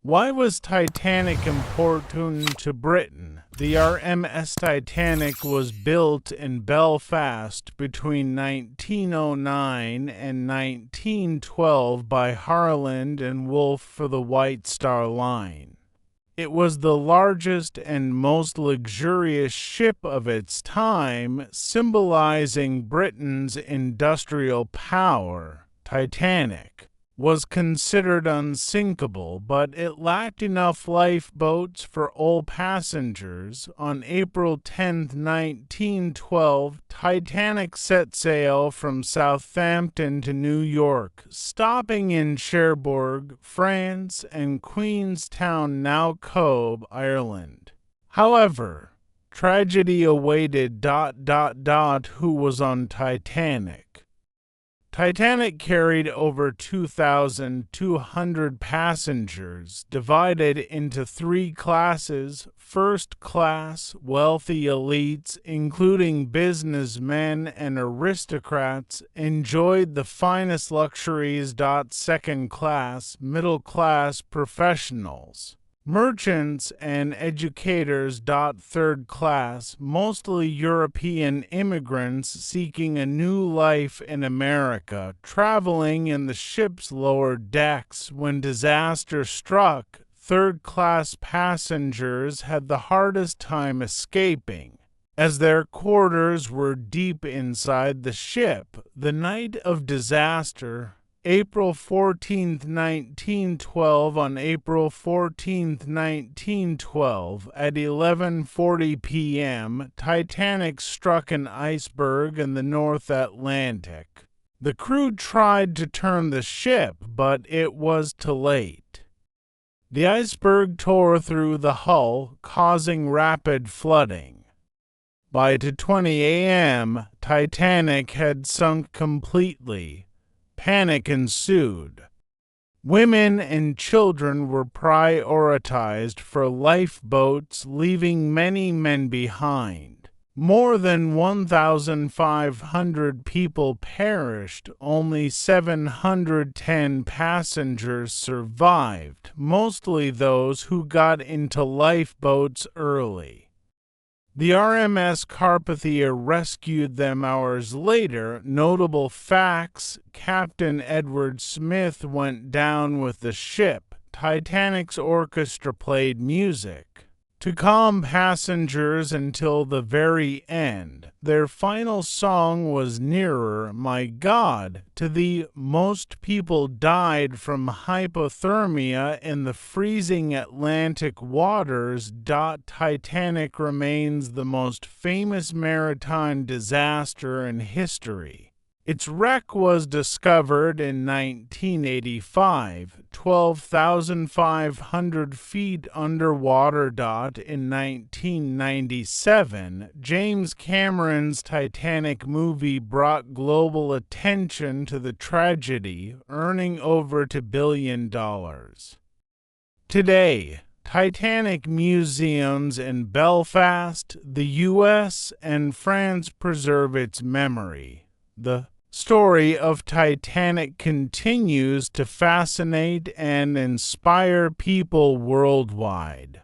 Why was Titanic important to Britain? The RMS Titanic was built in Belfast between 1909 and 1912 by Harland and Wolff for the White Star Line. It was the largest and most luxurious ship of its time, symbolizing Britain's industrial power. Titanic was considered unsinkable, but it lacked enough lifeboats for all passengers. On April 10, 1912, Titanic set sail from Southampton to New York, stopping in Cherbourg, France, and Queenstown, now Cobh, Ireland. However, tragedy awaited. Who was on Titanic? Titanic carried over 2,200 passengers, divided into three classes. First class, wealthy elites, including businessmen and aristocrats, enjoyed the finest luxuries. Second class, middle class professionals, merchants and educators. Third class, mostly European immigrants seeking a new life in America, traveling in the ship's lower decks when disaster struck. Third class passengers had the hardest time escaping, as their quarters were deep inside the ship. The night of disaster, April 14, 1912. On April 14, 1912, at 11:40 p.m., Titanic struck an iceberg in the North Atlantic. The crew tried to turn the ship, but it was too late. The iceberg tore through the hull, causing rapid flooding. By 2:20 a.m., Titanic had sunk completely. Panic ensued. Women and children were prioritized for lifeboats, leaving many men behind. More than 1,500 people perished. Only 710 passengers survived, mostly those who got into lifeboats early. The RMS Carpathia rescued them hours later. Notable facts: Captain Edward Smith went down with the ship. Titanic's orchestra played music to calm passengers until the very end. Their final song was "Nearer, My God to Thee." Most people died from hypothermia in the freezing Atlantic waters. Titanic remains the most famous maritime disaster in history. Its wreck was discovered in 1985, 12,500 feet underwater. In 1997, James Cameron's Titanic movie brought global attention to the tragedy, earning over $2 billion. Today, Titanic museums in Belfast, the U.S., and France preserve its memory. The story of Titanic continues to fascinate and inspire people worldwide.